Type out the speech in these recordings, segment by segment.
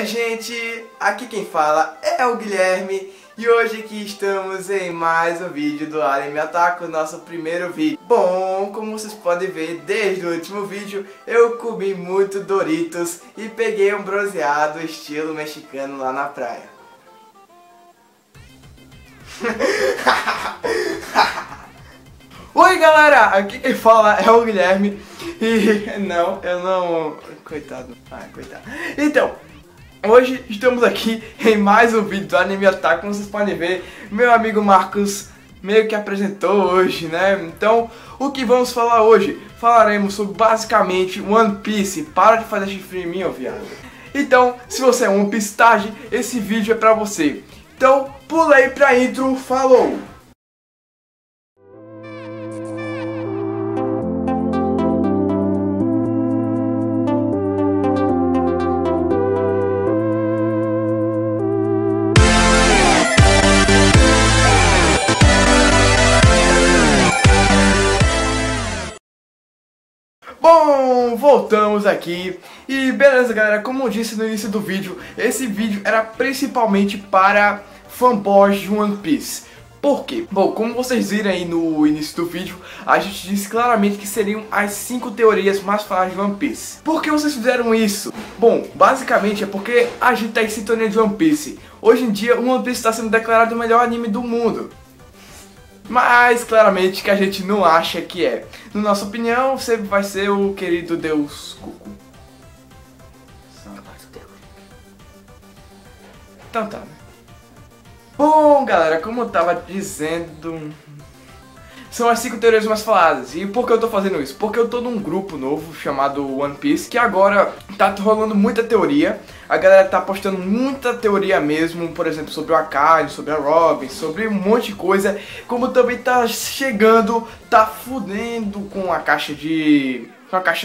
Oi gente, aqui quem fala é o Guilherme e hoje aqui estamos em mais um vídeo do Anime Otaku, nosso primeiro vídeo. Bom, como vocês podem ver desde o último vídeo, eu comi muito Doritos e peguei um bronzeado estilo mexicano lá na praia. Oi galera, aqui quem fala é o Guilherme e eu não... Coitado. Então, hoje estamos aqui em mais um vídeo do Anime Otaku. Como vocês podem ver, meu amigo Marcos meio que apresentou hoje, né? Então, o que vamos falar hoje? Falaremos sobre basicamente One Piece. Para de fazer chifre em mim, ô viado. Então, se você é um One Piece tarde, esse vídeo é pra você. Então, pula aí pra intro, falou! Bom, voltamos aqui e beleza galera, como eu disse no início do vídeo, esse vídeo era principalmente para fanboys de One Piece. Por quê? Bom, como vocês viram aí no início do vídeo, a gente disse claramente que seriam as 5 teorias mais faladas de One Piece. Por que vocês fizeram isso? Bom, basicamente é porque a gente tá em sintonia de One Piece. Hoje em dia, One Piece está sendo declarado o melhor anime do mundo. Mas claramente que a gente não acha que é. Na nossa opinião, sempre vai ser o querido Deus Goku. Então tá, né? Bom galera, como eu tava dizendo, são as 5 teorias mais faladas. E por que eu tô fazendo isso? Porque eu tô num grupo novo chamado One Piece, que agora tá rolando muita teoria. A galera tá postando muita teoria mesmo, por exemplo, sobre o Akainu, sobre a Robin, sobre um monte de coisa. Como também tá chegando, tá fudendo com a caixa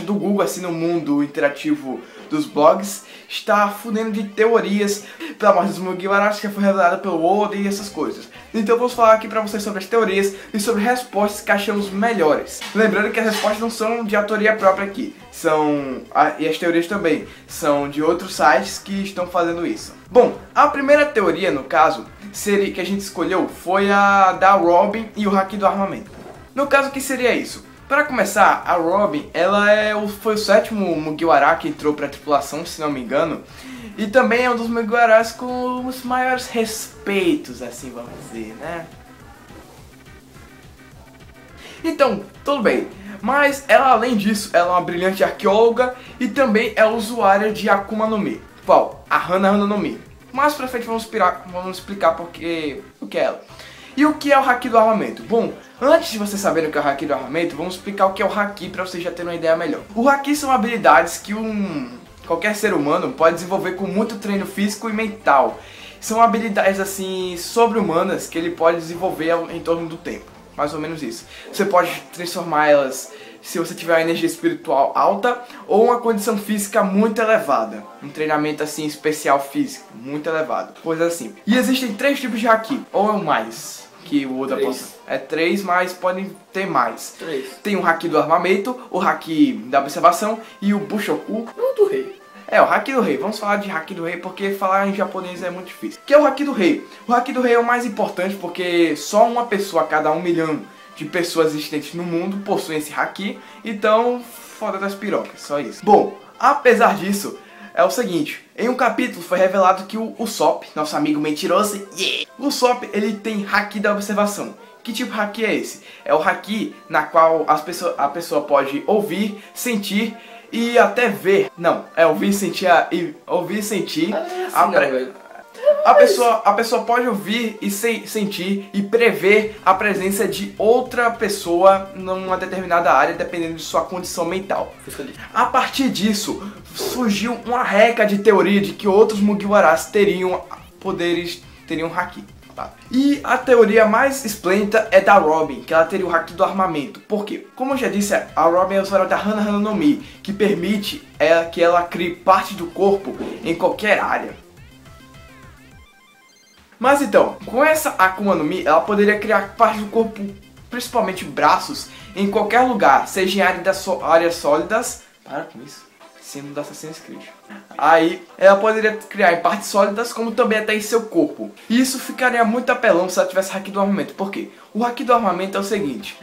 do Google, assim, no mundo interativo dos blogs. Está fudendo de teorias pela morte dos Mugiwaras, que foi revelada pelo Oda e essas coisas. Então vamos falar aqui pra vocês sobre as teorias e sobre respostas que achamos melhores. Lembrando que as respostas não são de autoria própria aqui, e as teorias também são de outros sites que estão fazendo isso. Bom, a primeira teoria, no caso, que a gente escolheu foi a da Robin e o Haki do Armamento. No caso, o que seria isso? Para começar, a Robin, foi o 7º Mugiwara que entrou para a tripulação, se não me engano. E também é um dos Mugiwaras com os maiores respeitos, assim vamos dizer, né? Então, tudo bem. Mas ela, além disso, ela é uma brilhante arqueóloga e também é usuária de Akuma no Mi. Qual? A Hana no Mi. Mais pra frente vamos explicar o que é ela. E o que é o Haki do Armamento? Bom, antes de vocês saberem o que é o Haki do Armamento, vamos explicar o que é o Haki para vocês já terem uma ideia melhor. O Haki são habilidades que qualquer ser humano pode desenvolver com muito treino físico e mental. São habilidades assim sobre-humanas que ele pode desenvolver em torno do tempo. Mais ou menos isso. Você pode transformá-las se você tiver uma energia espiritual alta ou uma condição física muito elevada. Um treinamento assim especial físico, muito elevado. Coisa assim. E existem 3 tipos de Haki, ou mais. Que o Oda possa. É 3, mas podem ter mais. 3. Tem o Haki do Armamento, o Haki da Observação e o Bushoku. O do Rei. É, o Haki do Rei. Vamos falar de Haki do Rei porque falar em japonês é muito difícil. Que é o Haki do Rei. O Haki do Rei é o mais importante porque só uma pessoa a cada 1 milhão de pessoas existentes no mundo possuem esse Haki. Então, foda das pirocas, só isso. Bom, apesar disso, é o seguinte, em um capítulo foi revelado que o Usopp, nosso amigo mentiroso, o Usopp, ele tem Haki da Observação. Que tipo de Haki é esse? É o Haki na qual a pessoa pode ouvir, sentir e até ver. Não, é ouvir, sentir a pessoa pode ouvir e sentir e prever a presença de outra pessoa numa determinada área, dependendo de sua condição mental. A partir disso, surgiu uma reca de teoria de que outros Mugiwaras teriam Haki. E a teoria mais esplêndida é da Robin, que ela teria o Haki do Armamento. Por quê? Como eu já disse, a Robin é usuária da Hana no Mi, que permite que ela crie parte do corpo em qualquer área. Mas então, com essa Akuma no Mi, ela poderia criar parte do corpo, principalmente braços, em qualquer lugar, seja em áreas sólidas, para com isso, símbolo da Assassin's Creed. Aí ela poderia criar em partes sólidas, como também até em seu corpo. E isso ficaria muito apelão se ela tivesse haki do armamento. Por quê? O haki do armamento é o seguinte: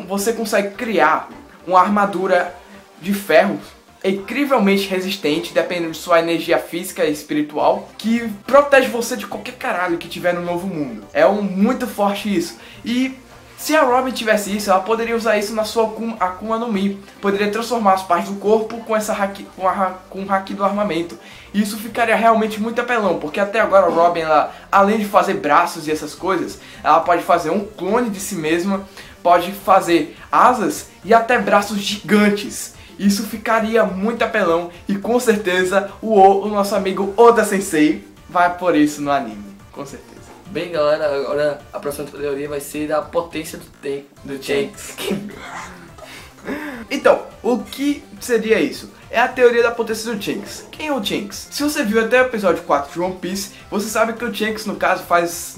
você consegue criar uma armadura de ferro incrivelmente resistente, dependendo de sua energia física e espiritual, que protege você de qualquer caralho que tiver no novo mundo. É muito forte isso. E se a Robin tivesse isso, ela poderia usar isso na sua Akuma no Mi. Poderia transformar as partes do corpo com essa haki, com o haki do armamento. E isso ficaria realmente muito apelão, porque até agora a Robin, ela, além de fazer braços e essas coisas, ela pode fazer um clone de si mesma, pode fazer asas e até braços gigantes. Isso ficaria muito apelão e com certeza o nosso amigo Oda Sensei vai por isso no anime, com certeza. Bem, galera, agora a próxima teoria vai ser da potência do Shanks. Então, o que seria isso? É a teoria da potência do Shanks. Quem é o Shanks? Se você viu até o episódio 4 de One Piece, você sabe que o Shanks, no caso,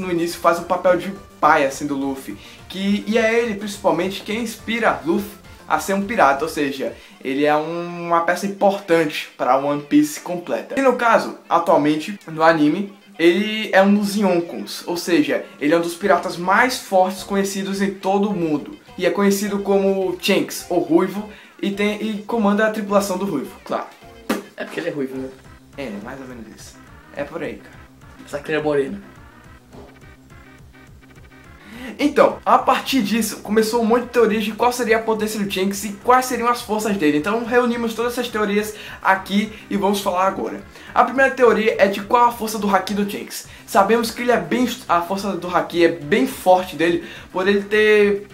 no início faz o papel de pai, assim, do Luffy. E é ele, principalmente, quem inspira Luffy a ser um pirata, ou seja, ele é uma peça importante para a One Piece completa. E no caso, atualmente, no anime, ele é um dos Yonkons, ou seja, ele é um dos piratas mais fortes conhecidos em todo o mundo. E é conhecido como Shanks, o Ruivo, e comanda a tripulação do Ruivo, claro. É porque ele é ruivo, né? É, mais ou menos isso. É por aí, cara. Só que ele é moreno. Então, a partir disso, começou um monte de teorias de qual seria a potência do Shanks e quais seriam as forças dele. Então, reunimos todas essas teorias aqui e vamos falar agora. A primeira teoria é de qual a força do haki do Shanks. Sabemos que ele é a força do haki é bem forte dele, por ele ter,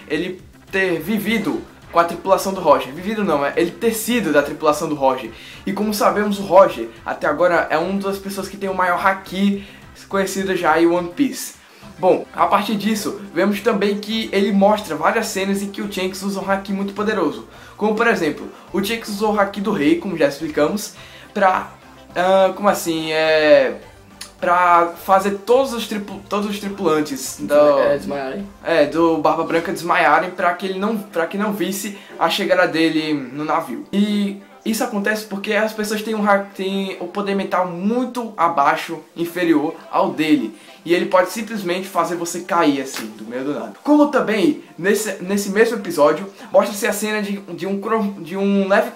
ele ter vivido com a tripulação do Roger. Vivido não, é ele ter sido da tripulação do Roger. E como sabemos, o Roger, até agora, é uma das pessoas que tem o maior haki conhecido já em One Piece. Bom, a partir disso, vemos também que ele mostra várias cenas em que o Shanks usa um haki muito poderoso. Como por exemplo, o Shanks usou o haki do rei, como já explicamos, pra, pra fazer todos os tripulantes do Barba Branca desmaiarem pra que não visse a chegada dele no navio. E isso acontece porque as pessoas têm o poder mental muito abaixo, inferior ao dele. E ele pode simplesmente fazer você cair assim, do meio do nada. Como também, nesse mesmo episódio, mostra-se a cena de um leve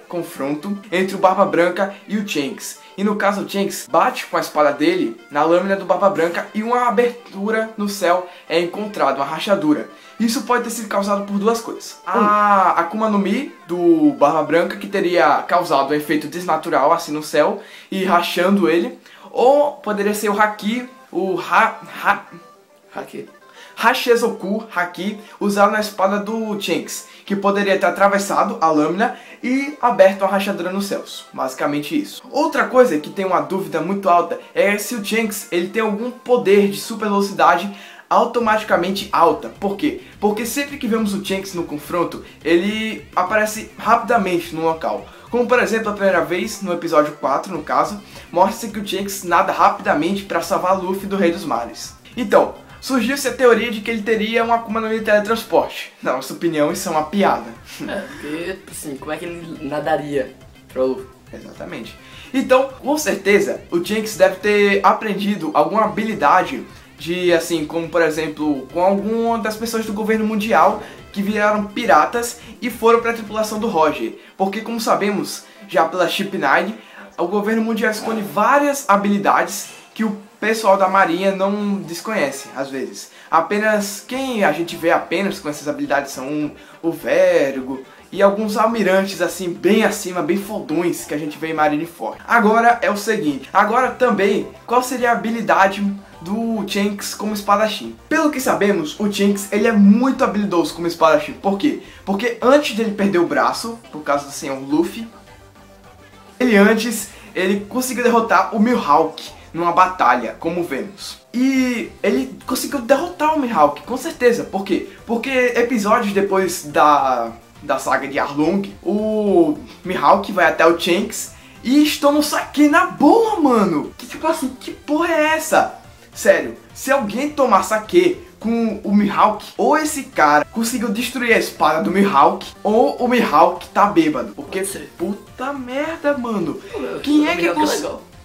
confronto entre o Barba Branca e o Shanks. E no caso, o Shanks bate com a espada dele na lâmina do Barba Branca e uma abertura no céu é encontrada, uma rachadura. Isso pode ter sido causado por duas coisas. A Akuma no Mi do Barba Branca, que teria causado um efeito desnatural assim no céu e rachando ele. Ou poderia ser o haki, Hashizoku Haki, usado na espada do Shanks, que poderia ter atravessado a lâmina e aberto a rachadura nos céus. Basicamente isso. Outra coisa que tem uma dúvida muito alta é se o Shanks ele tem algum poder de super velocidade automaticamente alta. Por quê? Porque sempre que vemos o Shanks no confronto, ele aparece rapidamente no local. Como por exemplo, a primeira vez, no episódio 4, no caso, mostra-se que o Shanks nada rapidamente para salvar Luffy do Rei dos Mares. Então, surgiu-se a teoria de que ele teria uma Akuma no Mi de teletransporte. Na nossa opinião, isso é uma piada. Porque, assim, como é que ele nadaria pra Luffy? Exatamente. Então, com certeza, o Shanks deve ter aprendido alguma habilidade de, assim, como por exemplo, com alguma das pessoas do governo mundial que viraram piratas e foram para a tripulação do Roger. Porque, como sabemos, já pela Ship 9, o governo mundial esconde várias habilidades que o pessoal da marinha não desconhece, às vezes. Apenas, quem a gente vê apenas com essas habilidades são o Vergo e alguns almirantes, assim, bem acima, bem fodões, que a gente vê em Marineford. Agora é o seguinte, agora também, qual seria a habilidade do Shanks como espadachim? Pelo que sabemos, o Shanks ele é muito habilidoso como espadachim. Por quê? Porque antes dele perder o braço, por causa do senhor Luffy, ele conseguiu derrotar o Mihawk numa batalha, como vemos. E ele conseguiu derrotar o Mihawk, com certeza. Por quê? Porque episódios depois da saga de Arlong, o Mihawk vai até o Shanks e estão no saque na boa, mano. Que tipo assim, que porra é essa? Sério, se alguém tomar saque com o Mihawk, ou esse cara conseguiu destruir a espada do Mihawk, ou o Mihawk tá bêbado. Porque, puta merda, mano. Quem é que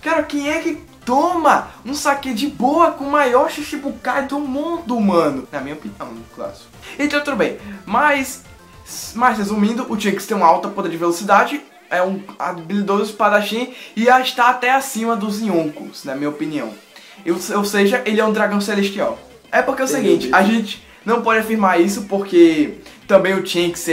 Cara, quem é que toma um saque de boa com o maior Shichibukai do mundo, mano? Na minha opinião, claro. Então, tudo bem. Mas resumindo, o Shanks tem um alto poder de velocidade, é um habilidoso espadachim e já está até acima dos Yonkos, na minha opinião. Ou seja, ele é um dragão celestial. É porque é o seguinte, a gente não pode afirmar isso porque também o Shanks,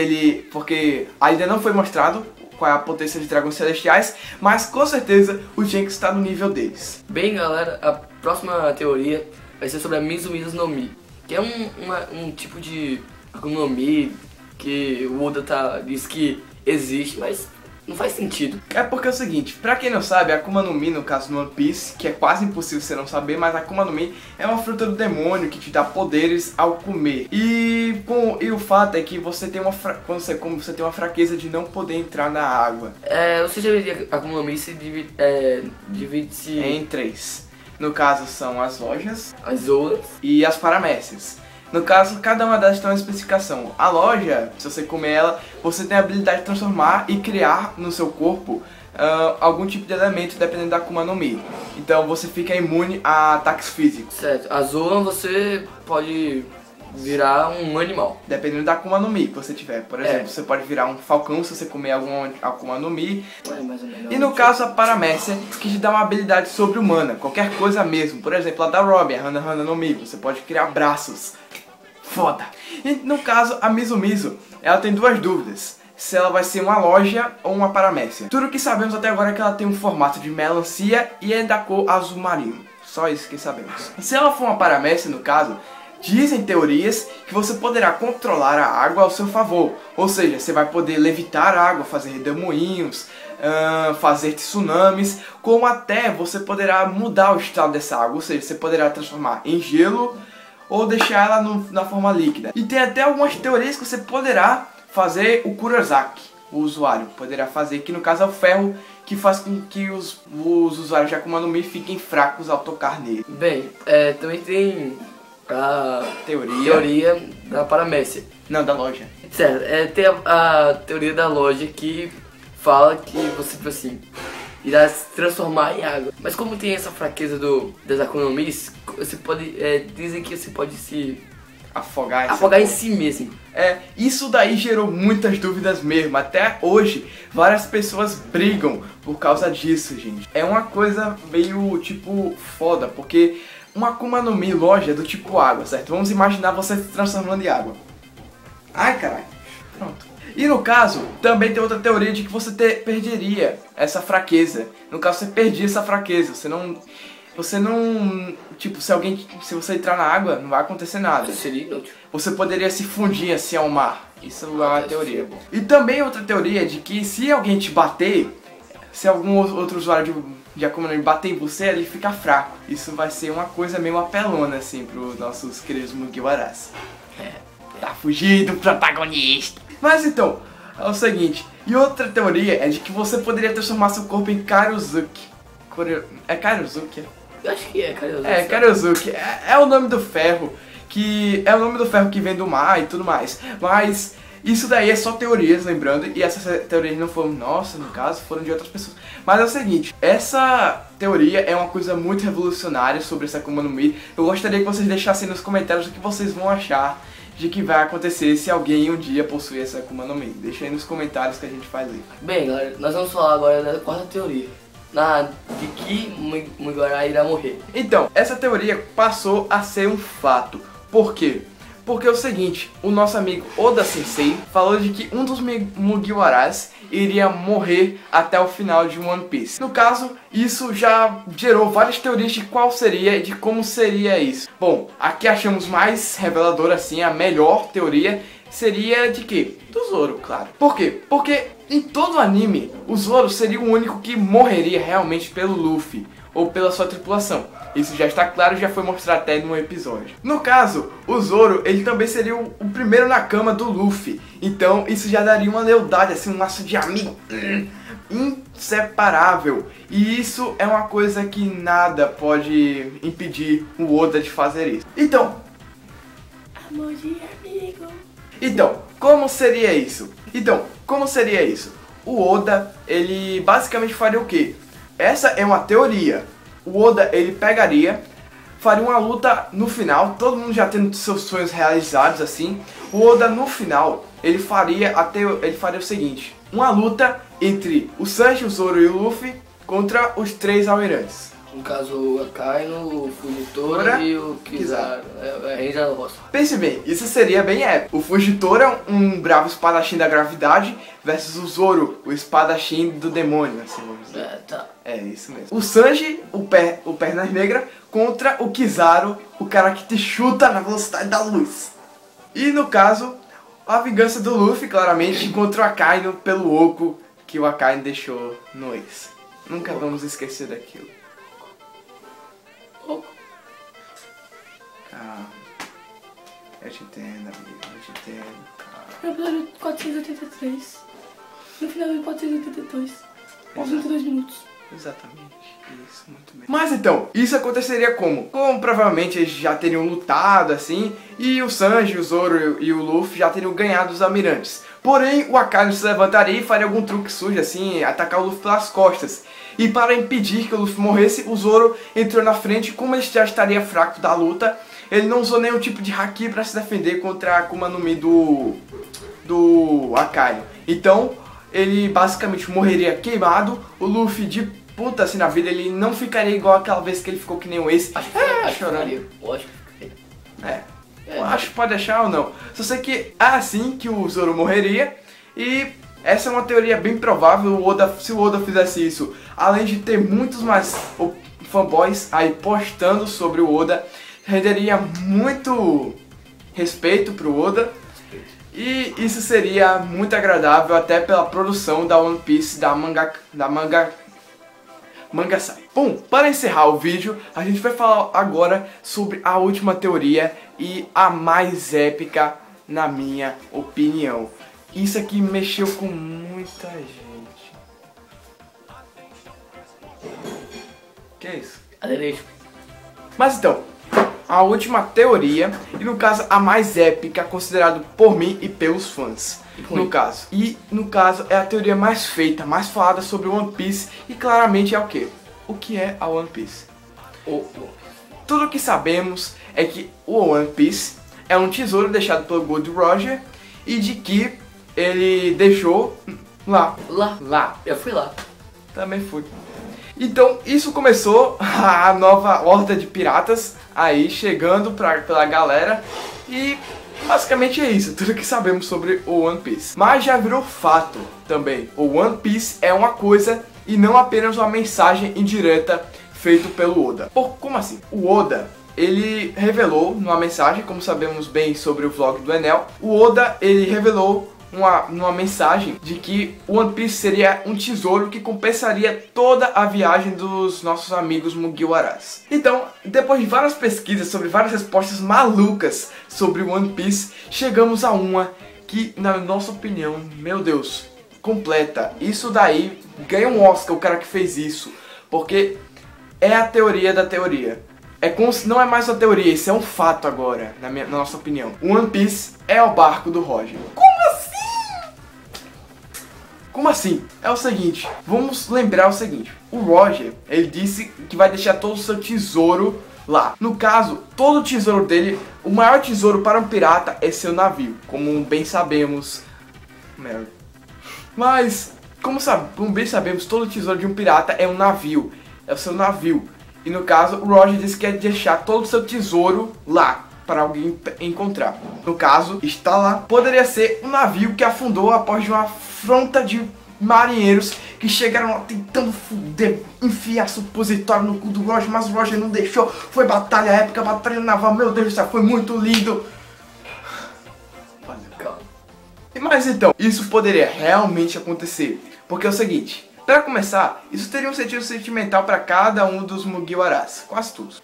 porque ainda não foi mostrado qual é a potência de dragões celestiais, mas com certeza o Shanks está no nível deles. Bem, galera, a próxima teoria vai ser sobre a Mizumizu no Mi, que é um tipo de Akuma no Mi que o Oda diz que existe, mas não faz sentido. É porque é o seguinte, pra quem não sabe, a Akuma no Mi, no caso no One Piece, que é quase impossível você não saber, mas a Akuma no Mi é uma fruta do demônio que te dá poderes ao comer. E o fato é que você tem você tem uma fraqueza de não poder entrar na água. Você já viu que a Akuma no Mi se divide-se em 3. No caso são as lojas, as zonas e as paramécias. No caso, cada uma delas tem uma especificação. A loja, se você comer ela, você tem a habilidade de transformar e criar no seu corpo algum tipo de elemento, dependendo da Akuma no Mi. Então você fica imune a ataques físicos. Certo. A zona você pode virar um animal. Dependendo da Akuma no Mi que você tiver. Por exemplo, você pode virar um falcão se você comer alguma Akuma no Mi. Mais ou menos. E no caso, a paramécia, que te dá uma habilidade sobre-humana. Qualquer coisa mesmo. Por exemplo, a da Robin, a Hana Hana no Mi. Você pode criar braços. Foda! E no caso, a Mizumizu, ela tem duas dúvidas. Se ela vai ser uma loja ou uma paramécia. Tudo que sabemos até agora é que ela tem um formato de melancia e é da cor azul marinho. Só isso que sabemos. Se ela for uma paramécia, no caso, dizem teorias que você poderá controlar a água ao seu favor. Ou seja, você vai poder levitar a água, fazer redemoinhos, fazer tsunamis, como até você poderá mudar o estado dessa água. Ou seja, você poderá transformar em gelo ou deixar ela na forma líquida. E tem até algumas teorias que você poderá fazer o Kurosaki, o usuário poderá fazer, que no caso é o ferro que faz com que os usuários de Akuma no Mi fiquem fracos ao tocar nele. Bem, também tem a teoria da paramécia. Não, da loja. Certo, tem a teoria da loja que fala que você, tipo assim, irá se transformar em água. Mas como tem essa fraqueza das Akuma no Mi, você pode, dizem que você pode se afogar em si mesmo. Isso daí gerou muitas dúvidas mesmo. Até hoje, várias pessoas brigam por causa disso, gente. É uma coisa meio, tipo, foda, porque uma Akuma no Mi loja é do tipo água, certo? Vamos imaginar você se transformando em água. Ai, caralho. Pronto. E no caso, também tem outra teoria de que você perderia essa fraqueza. No caso, você perdia essa fraqueza. Você não... Tipo, se você entrar na água, não vai acontecer nada. Isso seria inútil. Você poderia se fundir assim ao mar. Isso é uma teoria. E também outra teoria é de que se alguém te bater, se algum outro usuário de Akuma no Mi bater em você, ele fica fraco. Isso vai ser uma coisa meio apelona, assim, pros nossos queridos Mugiwaras. Tá fugindo do protagonista. Mas então, é o seguinte. E outra teoria é de que você poderia transformar seu corpo em Karuzuki. É Karuzuki? Eu acho que é Karuzuki. É, Karuzuki. É o nome do ferro. É o nome do ferro que vem do mar e tudo mais. Mas isso daí é só teorias, lembrando. E essas teorias não foram nossas, no caso, foram de outras pessoas. Mas é o seguinte, essa teoria é uma coisa muito revolucionária sobre essa Akuma no Mi. Eu gostaria que vocês deixassem nos comentários o que vocês vão achar de que vai acontecer se alguém um dia possuir essa Akuma no Mi. Deixa aí nos comentários que a gente faz aí. Bem, galera, nós vamos falar agora da quarta teoria. De que Mugiwara irá morrer. Então, essa teoria passou a ser um fato. Por quê? Porque é o seguinte, o nosso amigo Oda Sensei falou de que um dos Mugiwaras iria morrer até o final de One Piece. No caso, isso já gerou várias teorias de qual seria e de como seria isso. Bom, aqui achamos mais reveladora assim, a melhor teoria seria de quê? Do Zoro, claro. Por quê? Porque em todo o anime, o Zoro seria o único que morreria realmente pelo Luffy ou pela sua tripulação. Isso já está claro, já foi mostrado até no episódio. No caso, o Zoro, ele também seria o primeiro na cama do Luffy. Então isso já daria uma lealdade, assim, um laço de amigo inseparável. E isso é uma coisa que nada pode impedir o Oda de fazer isso. Então, amor de amigo. como seria isso? O Oda, ele basicamente faria o quê? Essa é uma teoria. O Oda, ele pegaria, faria uma luta no final, todo mundo já tendo seus sonhos realizados assim. O Oda no final, ele faria o seguinte: uma luta entre o Sanji, o Zoro e o Luffy contra os 3 almirantes. No caso, o Akainu, o Fujitora e o Kizaru. É Ranger da Roça. Pense bem, isso seria bem épico. O Fujitora, um bravo espadachim da gravidade, versus o Zoro, o espadachim do demônio, assim vamos dizer. Tá. É isso mesmo. O Sanji, o Pernas Negra, contra o Kizaru, o cara que te chuta na velocidade da luz. E no caso, a vingança do Luffy, claramente, contra o Akainu pelo oco que o Akainu deixou no ex. Nunca vamos esquecer daquilo. Calma. Eu te entendo, amigo, eu te entendo. No episódio 483. No final do 482. Aos 22 minutos. Exatamente, isso, muito bem. Mas então, isso aconteceria como? Como provavelmente eles já teriam lutado assim, e o Sanji, o Zoro e o Luffy já teriam ganhado os almirantes. Porém, o Akainu se levantaria e faria algum truque sujo assim, atacar o Luffy pelas costas. E para impedir que o Luffy morresse, o Zoro entrou na frente. Como ele já estaria fraco da luta, ele não usou nenhum tipo de haki para se defender contra a Akuma no Mi do Akainu. Então, ele basicamente morreria queimado. O Luffy, de puta assim na vida, ele não ficaria igual aquela vez que ele ficou que nem o Ace. Acho que chorando. Lógico que ficaria. Eu acho que pode deixar ou não. Só sei que é assim que o Zoro morreria. E essa é uma teoria bem provável. Se o Oda fizesse isso, além de ter muitos mais fanboys aí postando sobre o Oda, renderia muito respeito pro Oda. E isso seria muito agradável até pela produção da One Piece, da Mangasai. Bom, para encerrar o vídeo, a gente vai falar agora sobre a última teoria e a mais épica na minha opinião. Isso aqui mexeu com muita gente. Que é isso? Adereço. Mas então, a última teoria, e no caso a mais épica, considerado por mim e pelos fãs. No caso é a teoria mais feita, mais falada sobre One Piece, e claramente é o quê? O que é a One Piece? Tudo o que sabemos é que o One Piece é um tesouro deixado pelo Gold Roger e de que ele deixou lá. Eu fui lá. Também fui. Então isso começou a nova horda de piratas aí chegando pela galera e basicamente é isso, tudo que sabemos sobre o One Piece. Mas já virou fato também, o One Piece é uma coisa e não apenas uma mensagem indireta feita pelo Oda. Como assim? O Oda, ele revelou numa mensagem, como sabemos bem sobre o vlog do Enel, o Oda, ele revelou numa mensagem de que o One Piece seria um tesouro que compensaria toda a viagem dos nossos amigos Mugiwaras. Então, depois de várias pesquisas sobre várias respostas malucas sobre o One Piece, chegamos a uma que, na nossa opinião, meu Deus, completa. Isso daí ganha um Oscar o cara que fez isso, porque é a teoria da teoria. Não é mais uma teoria, isso é um fato agora, na nossa opinião. O One Piece é o barco do Roger. Como assim? É o seguinte, vamos lembrar o seguinte. O Roger, ele disse que vai deixar todo o seu tesouro lá. No caso, todo o tesouro dele, o maior tesouro para um pirata é seu navio. Como bem sabemos... Merda. Mas, como bem sabemos, todo o tesouro de um pirata é um navio. É o seu navio. E no caso, o Roger disse que ia deixar todo o seu tesouro lá, para alguém encontrar. No caso, está lá. Poderia ser um navio que afundou após de uma afronta de marinheiros que chegaram lá tentando enfiar supositório no cu do Roger, mas o Roger não deixou. Foi batalha épica, batalha naval, meu Deus do céu, foi muito lindo. Calma. Mas então, isso poderia realmente acontecer, porque é o seguinte, para começar, isso teria um sentido sentimental para cada um dos Mugiwaras, quase todos,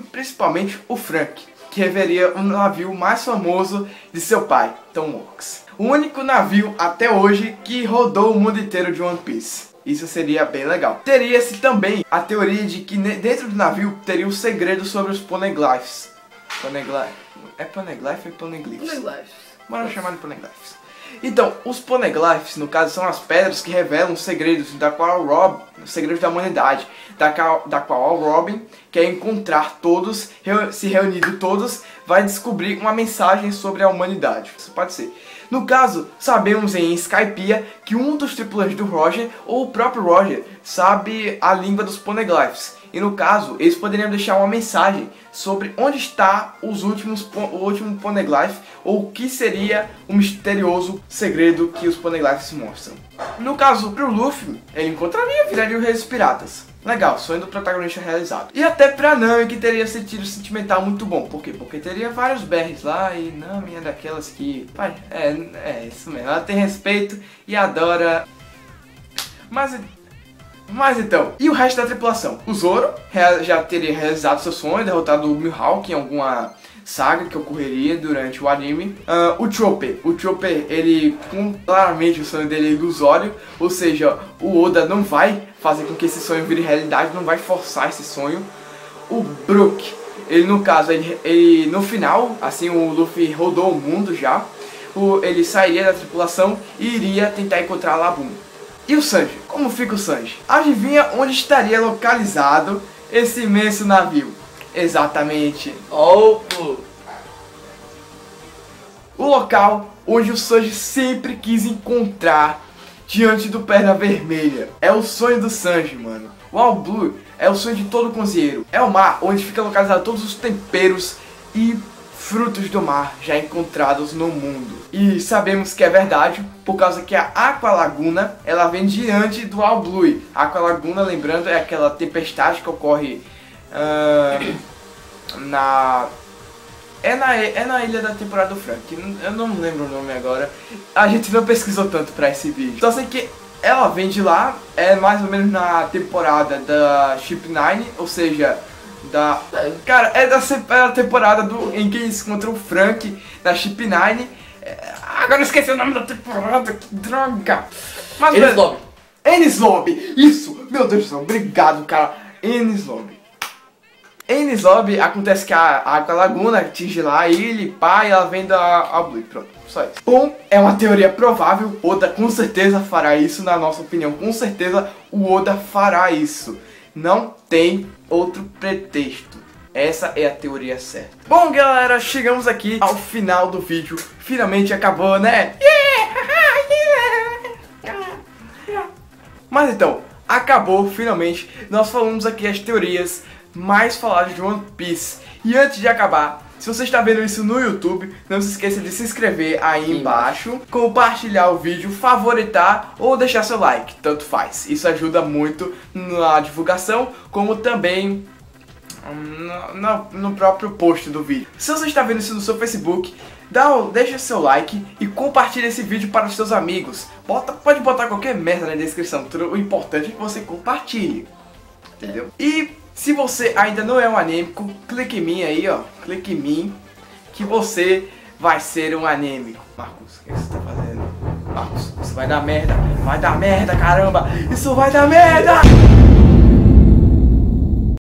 principalmente o Frank, que reveria o navio mais famoso de seu pai, Tom Nox. O único navio até hoje que rodou o mundo inteiro de One Piece. Isso seria bem legal. Teria-se também a teoria de que dentro do navio teria um segredo sobre os Poneglyphs. É Poneglyph ou Poneglyphs? Poneglyphs. Bora chamar de Poneglyphs. Então, os Poneglyphs, no caso, são as pedras que revelam os segredos os segredos da humanidade, da qual o Robin quer encontrar todos, se reunindo todos, vai descobrir uma mensagem sobre a humanidade. Isso pode ser. No caso, sabemos em Skypiea que um dos tripulantes do Roger, ou o próprio Roger, sabe a língua dos Poneglyphs. E no caso, eles poderiam deixar uma mensagem sobre onde está o último Poneglyph, ou o que seria o misterioso segredo que os Poneglyphs mostram. No caso, pro Luffy, ele encontraria e viraria o Rei dos Piratas. Legal, sonho do protagonista realizado. E até pra Nami, que teria sentido sentimental muito bom. Por quê? Porque teria vários berries lá e Nami é daquelas que... Pai, é isso mesmo. Ela tem respeito e adora... Mas então, e o resto da tripulação? O Zoro já teria realizado seu sonho, derrotado o Mihawk em alguma saga que ocorreria durante o anime. O Chopper, ele, claramente o sonho dele é ilusório, ou seja, o Oda não vai fazer com que esse sonho vire realidade, não vai forçar esse sonho. O Brook, ele no caso, ele no final, assim, o Luffy rodou o mundo já, ele sairia da tripulação e iria tentar encontrar a Labum. E o Sanji? Como fica o Sanji? Adivinha onde estaria localizado esse imenso navio? Exatamente. O local onde o Sanji sempre quis encontrar diante do Perna Vermelha. É o sonho do Sanji, mano. O All Blue é o sonho de todo cozinheiro. É o mar onde fica localizado todos os temperos e frutos do mar já encontrados no mundo. E sabemos que é verdade, por causa que a Aqua Laguna, ela vem diante do All Blue. A Aqua Laguna, lembrando, é aquela tempestade que ocorre na ilha da temporada do Frank. Eu não lembro o nome agora. A gente não pesquisou tanto pra esse vídeo. Só sei que ela vem de lá, é mais ou menos na temporada da Ship 9, ou seja... Cara, é da temporada em que eles encontram o Frank na Ship 9. Agora eu esqueci o nome da temporada, que droga! Mas Enies Lobby, isso! Meu Deus do céu, obrigado, cara. Enies Lobby. Enies Lobby, acontece que a Aqua Laguna atinge lá a ilha e pá, e ela vem da Blue. Pronto, só isso. Bom, é uma teoria provável, Oda com certeza fará isso, na nossa opinião. Com certeza o Oda fará isso. Não tem outro pretexto. Essa é a teoria certa. Bom, galera, chegamos aqui ao final do vídeo. Finalmente acabou, né? Mas então, acabou finalmente. Nós falamos aqui as teorias mais faladas de One Piece. E antes de acabar, se você está vendo isso no YouTube, não se esqueça de se inscrever aí embaixo, compartilhar o vídeo, favoritar ou deixar seu like, tanto faz. Isso ajuda muito na divulgação, como também no próprio post do vídeo. Se você está vendo isso no seu Facebook, deixa seu like e compartilha esse vídeo para os seus amigos. Pode botar qualquer merda na descrição, o importante é que você compartilhe, entendeu? E se você ainda não é um anêmico, clique em mim aí, ó. Clique em mim, que você vai ser um anêmico. Marcos, o que você tá fazendo? Marcos, isso vai dar merda. Vai dar merda, caramba. Isso vai dar merda.